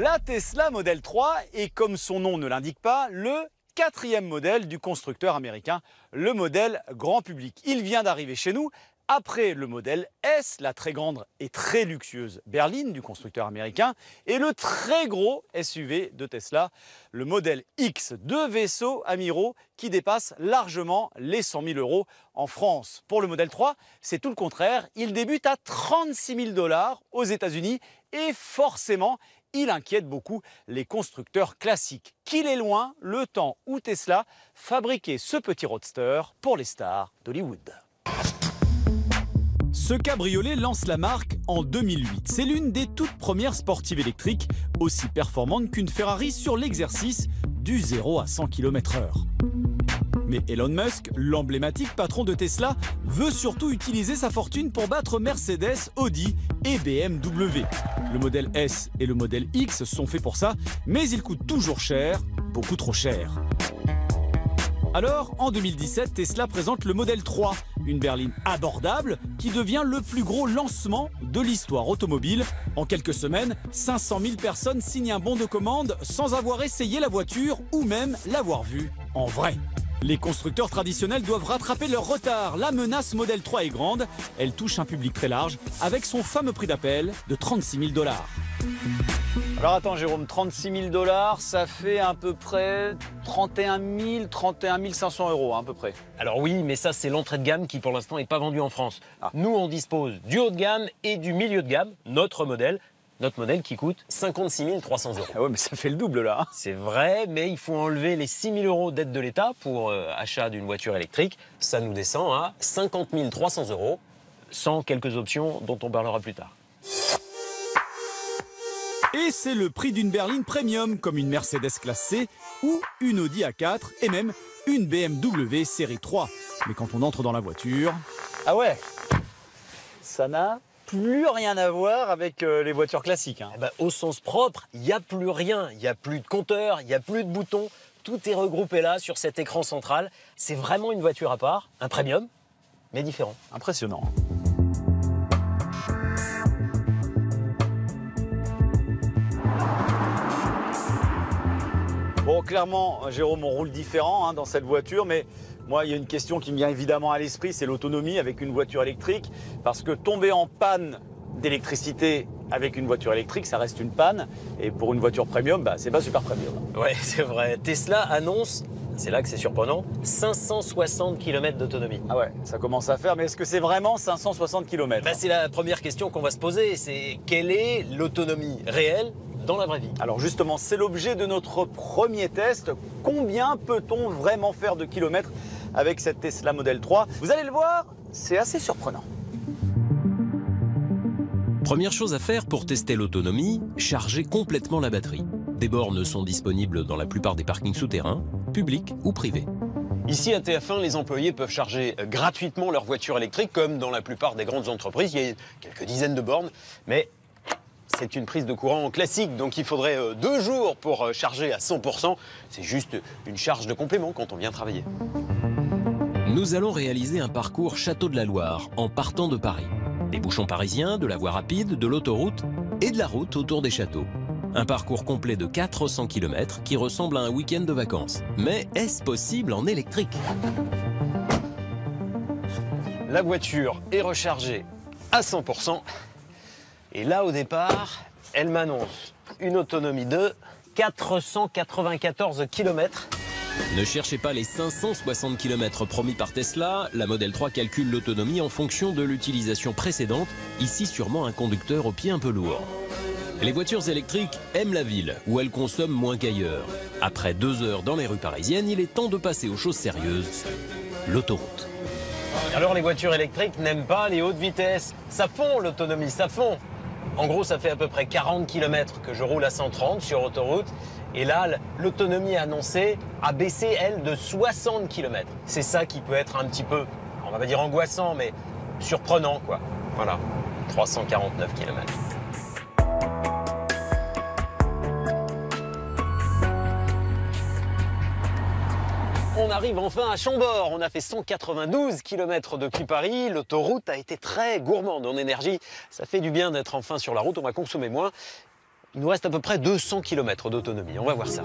La Tesla Model 3 est, comme son nom ne l'indique pas, le quatrième modèle du constructeur américain, le modèle grand public. Il vient d'arriver chez nous après le modèle S, la très grande et très luxueuse berline du constructeur américain, et le très gros SUV de Tesla, le modèle X, deux vaisseaux amiraux qui dépassent largement les 100 000 € en France. Pour le modèle 3, c'est tout le contraire. Il débute à 36 000 $ aux États-Unis et forcément, il inquiète beaucoup les constructeurs classiques. Qu'il est loin le temps où Tesla fabriquait ce petit roadster pour les stars d'Hollywood. Ce cabriolet lance la marque en 2008. C'est l'une des toutes premières sportives électriques, aussi performante qu'une Ferrari sur l'exercice du 0 à 100 km/h. Mais Elon Musk, l'emblématique patron de Tesla, veut surtout utiliser sa fortune pour battre Mercedes, Audi et BMW. Le modèle S et le modèle X sont faits pour ça, mais ils coûtent toujours cher, beaucoup trop cher. Alors, en 2017, Tesla présente le modèle 3, une berline abordable qui devient le plus gros lancement de l'histoire automobile. En quelques semaines, 500 000 personnes signent un bon de commande sans avoir essayé la voiture ou même l'avoir vue en vrai. Les constructeurs traditionnels doivent rattraper leur retard. La menace Model 3 est grande. Elle touche un public très large avec son fameux prix d'appel de 36 000 $. Alors attends Jérôme, 36 000 $, ça fait à peu près 31 500 € à peu près. Alors oui, mais ça c'est l'entrée de gamme qui pour l'instant n'est pas vendue en France. Nous on dispose du haut de gamme et du milieu de gamme, notre modèle qui coûte 56 300 €. Ah ouais, mais ça fait le double là. C'est vrai, mais il faut enlever les 6 000 € d'aide de l'État pour achat d'une voiture électrique. Ça nous descend à 50 300 €, sans quelques options dont on parlera plus tard. Et c'est le prix d'une berline premium, comme une Mercedes classe C ou une Audi A4 et même une BMW série 3. Mais quand on entre dans la voiture... Ah ouais, ça n'a plus rien à voir avec les voitures classiques. Hein. Eh ben, au sens propre, il n'y a plus rien. Il n'y a plus de compteur, il n'y a plus de boutons. Tout est regroupé là, sur cet écran central. C'est vraiment une voiture à part, un premium, mais différent. Impressionnant. Bon, clairement, Jérôme, on roule différent dans cette voiture, mais moi, il y a une question qui me vient évidemment à l'esprit, c'est l'autonomie avec une voiture électrique. Parce que tomber en panne d'électricité avec une voiture électrique, ça reste une panne. Et pour une voiture premium, c'est pas super premium. Ouais, c'est vrai. Tesla annonce, c'est là que c'est surprenant, 560 km d'autonomie. Ah ouais, ça commence à faire, mais est-ce que c'est vraiment 560 km? C'est la première question qu'on va se poser, c'est quelle est l'autonomie réelle dans la vraie vie? Alors justement, c'est l'objet de notre premier test. Combien peut-on vraiment faire de kilomètres avec cette Tesla Model 3? Vous allez le voir, c'est assez surprenant. Première chose à faire pour tester l'autonomie, charger complètement la batterie. Des bornes sont disponibles dans la plupart des parkings souterrains, publics ou privés. Ici à TF1, les employés peuvent charger gratuitement leur voiture électrique, comme dans la plupart des grandes entreprises. Il y a quelques dizaines de bornes, mais c'est une prise de courant classique, donc il faudrait 2 jours pour charger à 100%. C'est juste une charge de complément quand on vient travailler. Nous allons réaliser un parcours Château de la Loire en partant de Paris. Des bouchons parisiens, de la voie rapide, de l'autoroute et de la route autour des châteaux. Un parcours complet de 400 km qui ressemble à un week-end de vacances. Mais est-ce possible en électrique? La voiture est rechargée à 100%. Et là, au départ, elle m'annonce une autonomie de 494 km. Ne cherchez pas les 560 km promis par Tesla, la Model 3 calcule l'autonomie en fonction de l'utilisation précédente, ici sûrement un conducteur au pied un peu lourd. Les voitures électriques aiment la ville, où elles consomment moins qu'ailleurs. Après 2 heures dans les rues parisiennes, il est temps de passer aux choses sérieuses, l'autoroute. Alors les voitures électriques n'aiment pas les hautes vitesses. Ça fond l'autonomie, ça fond. En gros, ça fait à peu près 40 km que je roule à 130 sur autoroute. Et là, l'autonomie annoncée a baissé, elle, de 60 km. C'est ça qui peut être un petit peu, on va pas dire angoissant, mais surprenant, quoi. Voilà, 349 km. On arrive enfin à Chambord. On a fait 192 km depuis Paris. L'autoroute a été très gourmande en énergie. Ça fait du bien d'être enfin sur la route. On va consommer moins. il nous reste à peu près 200 km d'autonomie. On va voir ça.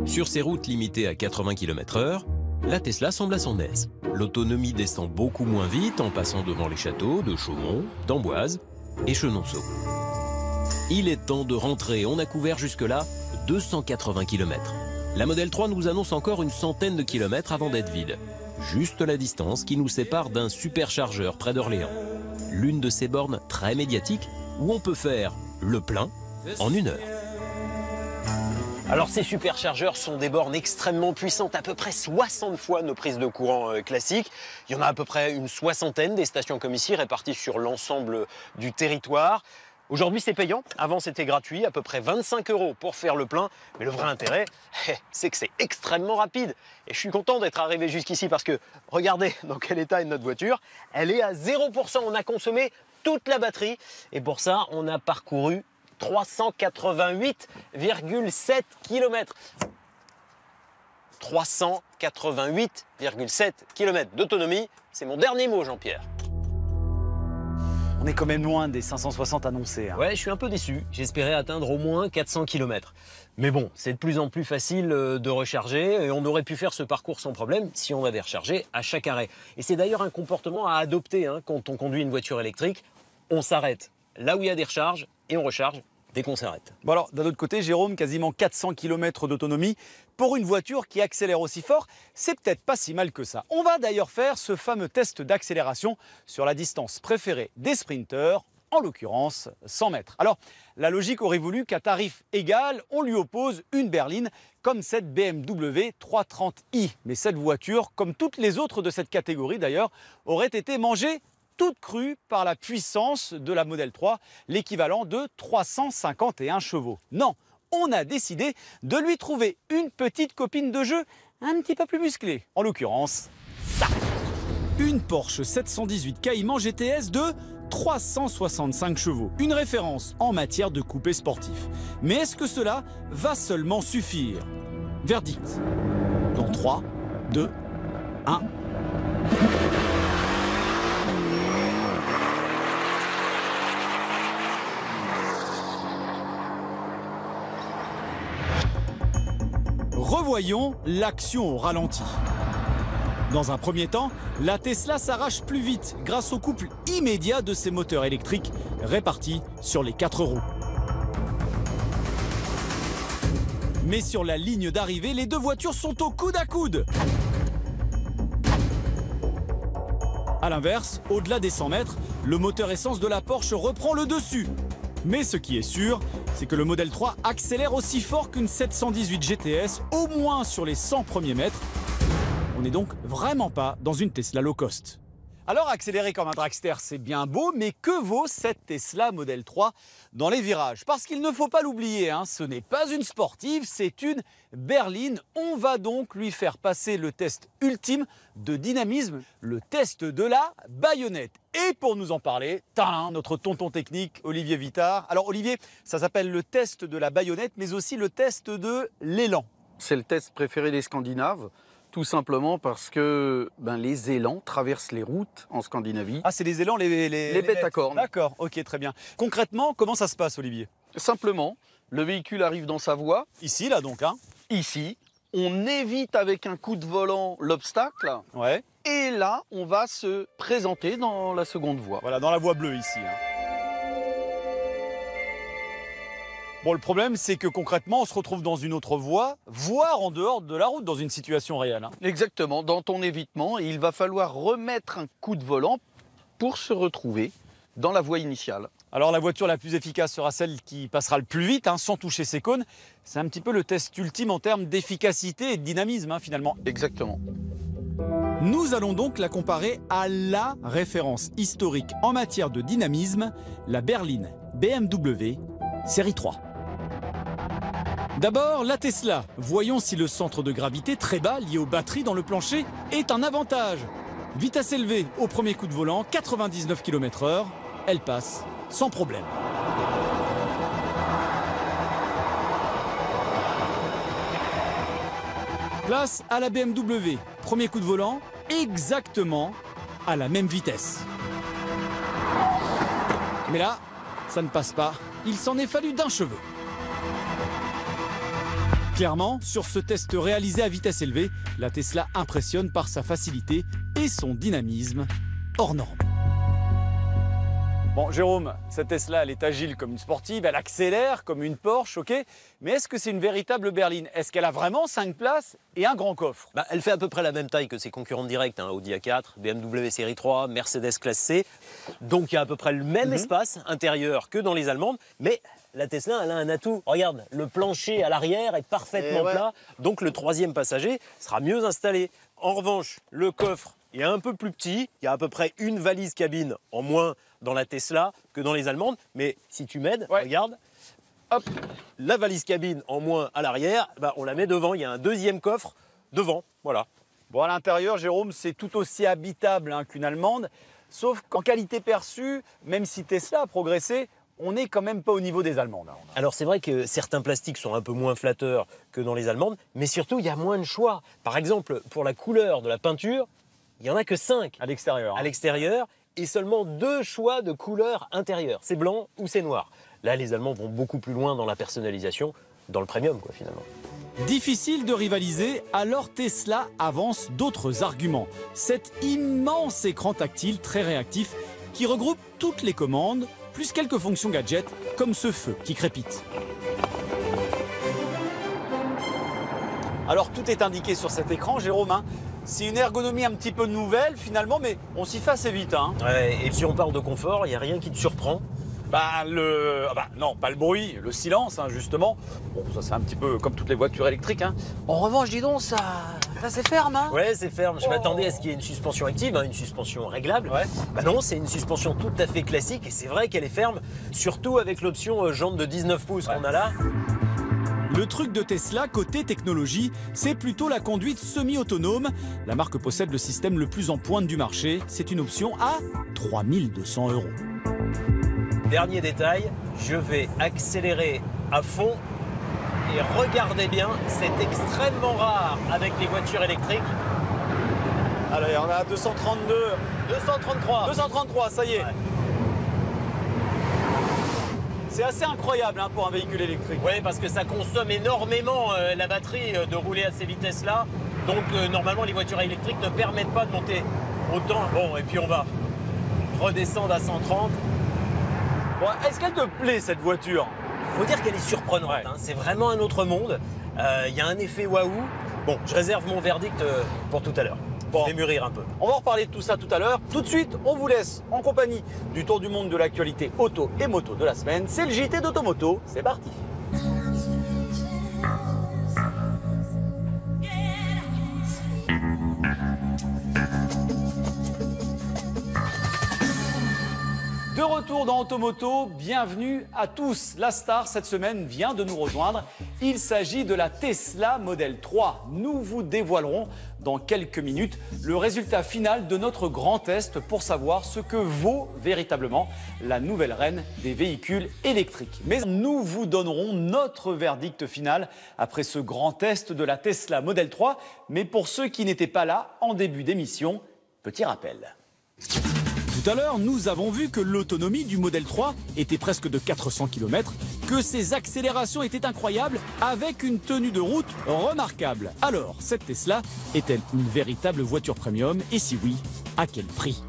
Sur ces routes limitées à 80 km/h, la Tesla semble à son aise. L'autonomie descend beaucoup moins vite en passant devant les châteaux de Chaumont, d'Amboise et Chenonceau. Il est temps de rentrer. On a couvert jusque-là 280 km. La Model 3 nous annonce encore une centaine de kilomètres avant d'être vide. Juste la distance qui nous sépare d'un superchargeur près d'Orléans. L'une de ces bornes très médiatiques où on peut faire le plein en 1 heure. Alors ces superchargeurs sont des bornes extrêmement puissantes, à peu près 60 fois nos prises de courant classiques. Il y en a à peu près une soixantaine des stations comme ici, réparties sur l'ensemble du territoire. Aujourd'hui c'est payant, avant c'était gratuit, à peu près 25 € pour faire le plein. Mais le vrai intérêt, c'est que c'est extrêmement rapide. Et je suis content d'être arrivé jusqu'ici parce que regardez dans quel état est notre voiture. Elle est à 0%, on a consommé toute la batterie. Et pour ça, on a parcouru 388,7 km. 388,7 km d'autonomie, c'est mon dernier mot, Jean-Pierre. On est quand même loin des 560 annoncés. Ouais, je suis un peu déçu. J'espérais atteindre au moins 400 km. Mais bon, c'est de plus en plus facile de recharger et on aurait pu faire ce parcours sans problème si on avait rechargé à chaque arrêt. Et c'est d'ailleurs un comportement à adopter quand on conduit une voiture électrique. On s'arrête là où il y a des recharges et on recharge dès qu'on s'arrête. Bon alors, d'un autre côté, Jérôme, quasiment 400 km d'autonomie pour une voiture qui accélère aussi fort, c'est peut-être pas si mal que ça. On va d'ailleurs faire ce fameux test d'accélération sur la distance préférée des sprinteurs, en l'occurrence 100 mètres. Alors, la logique aurait voulu qu'à tarif égal, on lui oppose une berline comme cette BMW 330i. Mais cette voiture, comme toutes les autres de cette catégorie d'ailleurs, aurait été mangée toute crue par la puissance de la Model 3, l'équivalent de 351 chevaux. Non, on a décidé de lui trouver une petite copine de jeu un petit peu plus musclée. En l'occurrence, ça. Une Porsche 718 Cayman GTS de 365 chevaux. Une référence en matière de coupé sportif. Mais est-ce que cela va seulement suffire? Verdict. Dans 3, 2, 1... Revoyons l'action au ralenti. Dans un premier temps, la Tesla s'arrache plus vite grâce au couple immédiat de ses moteurs électriques répartis sur les 4 roues. Mais sur la ligne d'arrivée, les deux voitures sont au coude à coude. A l'inverse, au-delà des 100 mètres, le moteur essence de la Porsche reprend le dessus. Mais ce qui est sûr, c'est que le Model 3 accélère aussi fort qu'une 718 GTS, au moins sur les 100 premiers mètres. On n'est donc vraiment pas dans une Tesla low cost. Alors accélérer comme un dragster, c'est bien beau, mais que vaut cette Tesla Model 3 dans les virages? Parce qu'il ne faut pas l'oublier, ce n'est pas une sportive, c'est une berline. On va donc lui faire passer le test ultime de dynamisme, le test de la baïonnette. Et pour nous en parler, notre tonton technique Olivier Vittard. Alors Olivier, ça s'appelle le test de la baïonnette, mais aussi le test de l'élan. C'est le test préféré des Scandinaves. Tout simplement parce que les élans traversent les routes en Scandinavie. Ah, c'est les élans, les bêtes à cornes. D'accord, ok, très bien. Concrètement, comment ça se passe, Olivier? Simplement, le véhicule arrive dans sa voie. Ici, là donc, Ici, on évite avec un coup de volant l'obstacle. Ouais. Et là, on va se présenter dans la seconde voie. Voilà, dans la voie bleue ici. Bon, le problème, c'est que concrètement, on se retrouve dans une autre voie, voire en dehors de la route, dans une situation réelle. Exactement, dans ton évitement, il va falloir remettre un coup de volant pour se retrouver dans la voie initiale. Alors la voiture la plus efficace sera celle qui passera le plus vite, sans toucher ses cônes. C'est un petit peu le test ultime en termes d'efficacité et de dynamisme, finalement. Exactement. Nous allons donc la comparer à la référence historique en matière de dynamisme, la berline BMW Série 3. D'abord, la Tesla. Voyons si le centre de gravité très bas lié aux batteries dans le plancher est un avantage. Vitesse élevée au premier coup de volant, 99 km/h, elle passe sans problème. Place à la BMW. Premier coup de volant, exactement à la même vitesse. Mais là, ça ne passe pas. Il s'en est fallu d'un cheveu. Clairement, sur ce test réalisé à vitesse élevée, la Tesla impressionne par sa facilité et son dynamisme hors norme. Bon, Jérôme, cette Tesla, elle est agile comme une sportive, elle accélère comme une Porsche, ok. Mais est-ce que c'est une véritable berline? Est-ce qu'elle a vraiment 5 places et un grand coffre? Elle fait à peu près la même taille que ses concurrentes directes, hein, Audi A4, BMW série 3, Mercedes classe C. Donc il y a à peu près le même espace intérieur que dans les allemandes, mais la Tesla, elle a un atout. Regarde, le plancher à l'arrière est parfaitement plat, donc le troisième passager sera mieux installé. En revanche, le coffre est un peu plus petit, il y a à peu près une valise cabine en moins dans la Tesla que dans les allemandes, mais si tu m'aides, regarde, hop, la valise cabine en moins à l'arrière, on la met devant, il y a un deuxième coffre devant, voilà. Bon, à l'intérieur, Jérôme, c'est tout aussi habitable qu'une allemande, sauf qu'en qualité perçue, même si Tesla a progressé, on n'est quand même pas au niveau des allemandes. Alors c'est vrai que certains plastiques sont un peu moins flatteurs que dans les allemandes, mais surtout il y a moins de choix. Par exemple, pour la couleur de la peinture, il n'y en a que 5 à l'extérieur. À l'extérieur, et seulement 2 choix de couleur intérieure. C'est blanc ou c'est noir. Là, les Allemands vont beaucoup plus loin dans la personnalisation, dans le premium, quoi, finalement. Difficile de rivaliser, alors Tesla avance d'autres arguments. Cet immense écran tactile très réactif qui regroupe toutes les commandes, plus quelques fonctions gadgets, comme ce feu qui crépite. Alors tout est indiqué sur cet écran, Jérôme. C'est une ergonomie un petit peu nouvelle finalement, mais on s'y fait assez vite. Ouais, et si on parle de confort, il n'y a rien qui te surprend? Non, pas le bruit, le silence, justement. Bon, ça c'est un petit peu comme toutes les voitures électriques. En revanche, dis donc, ça c'est ferme. Ouais, c'est ferme. Je m'attendais à ce qu'il y ait une suspension active, une suspension réglable. Non, c'est une suspension tout à fait classique et c'est vrai qu'elle est ferme, surtout avec l'option jante de 19 pouces qu'on a là. Le truc de Tesla, côté technologie, c'est plutôt la conduite semi-autonome. La marque possède le système le plus en pointe du marché. C'est une option à 3 200 €. Dernier détail, je vais accélérer à fond et regardez bien, c'est extrêmement rare avec les voitures électriques. Alors, on a 232. 233. 233, ça y est. C'est assez incroyable pour un véhicule électrique. Oui, parce que ça consomme énormément la batterie de rouler à ces vitesses-là. Donc normalement, les voitures électriques ne permettent pas de monter autant. Bon, et puis on va redescendre à 130. Bon, est-ce qu'elle te plaît cette voiture? Faut dire qu'elle est surprenante. C'est vraiment un autre monde. Il y a un effet waouh. Bon, je réserve mon verdict pour tout à l'heure. Bon. Je vais mûrir un peu. On va en reparler de tout ça tout à l'heure. Tout de suite, on vous laisse en compagnie du tour du monde de l'actualité auto et moto de la semaine. C'est le JT d'Automoto. C'est parti. De retour dans Automoto, bienvenue à tous. La star cette semaine vient de nous rejoindre. Il s'agit de la Tesla Model 3. Nous vous dévoilerons dans quelques minutes le résultat final de notre grand test pour savoir ce que vaut véritablement la nouvelle reine des véhicules électriques. Mais nous vous donnerons notre verdict final après ce grand test de la Tesla Model 3. Mais pour ceux qui n'étaient pas là en début d'émission, petit rappel. Tout à l'heure, nous avons vu que l'autonomie du Model 3 était presque de 400 km, que ses accélérations étaient incroyables avec une tenue de route remarquable. Alors, cette Tesla est-elle une véritable voiture premium? Et si oui, à quel prix?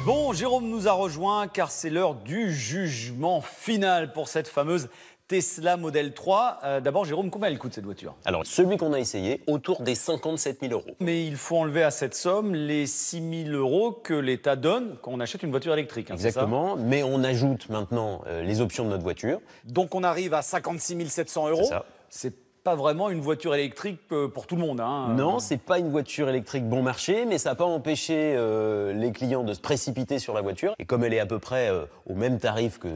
Bon, Jérôme nous a rejoint car c'est l'heure du jugement final pour cette fameuse Tesla Model 3. D'abord, Jérôme, combien elle coûte cette voiture? Alors, celui qu'on a essayé, autour des 57 000 €. Mais il faut enlever à cette somme les 6 000 € que l'État donne quand on achète une voiture électrique. Exactement, mais on ajoute maintenant les options de notre voiture. Donc on arrive à 56 700 €. C'est ça. C'est pas vraiment une voiture électrique pour tout le monde. Non, c'est pas une voiture électrique bon marché, mais ça n'a pas empêché les clients de se précipiter sur la voiture. Et comme elle est à peu près au même tarif que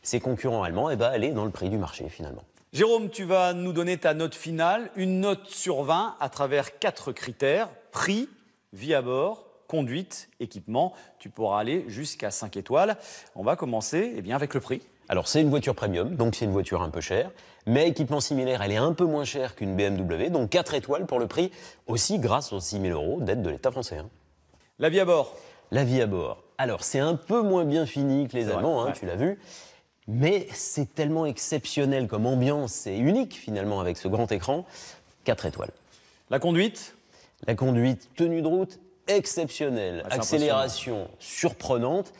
ses concurrents allemands, elle est dans le prix du marché finalement. Jérôme, tu vas nous donner ta note finale, une note sur 20 à travers 4 critères. Prix, vie à bord, conduite, équipement. Tu pourras aller jusqu'à 5 étoiles. On va commencer avec le prix. Alors c'est une voiture premium, donc c'est une voiture un peu chère, mais équipement similaire, elle est un peu moins chère qu'une BMW, donc 4 étoiles pour le prix, aussi grâce aux 6 000 € d'aide de l'État français. La vie à bord? La vie à bord. Alors c'est un peu moins bien fini que les Allemands, tu l'as vu, Mais c'est tellement exceptionnel comme ambiance et unique finalement avec ce grand écran, 4 étoiles. La conduite? La conduite, tenue de route, exceptionnelle. Ah, accélération surprenante.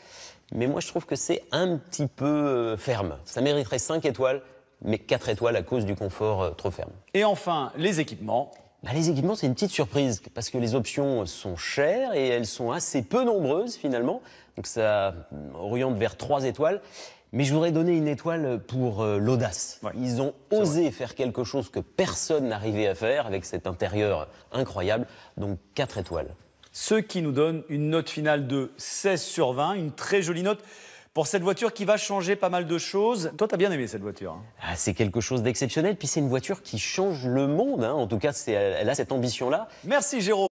Mais moi je trouve que c'est un petit peu ferme. Ça mériterait 5 étoiles, mais 4 étoiles à cause du confort trop ferme. Et enfin, les équipements. Les équipements, c'est une petite surprise, parce que les options sont chères et elles sont assez peu nombreuses finalement. Donc ça oriente vers 3 étoiles. Mais je voudrais donner une étoile pour l'audace. Ouais, ils ont osé faire quelque chose que personne n'arrivait à faire avec cet intérieur incroyable. Donc 4 étoiles. Ce qui nous donne une note finale de 16 sur 20, une très jolie note pour cette voiture qui va changer pas mal de choses. Toi, tu as bien aimé cette voiture, hein? C'est quelque chose d'exceptionnel, puis c'est une voiture qui change le monde, hein. En tout cas, elle a cette ambition-là. Merci Jérôme.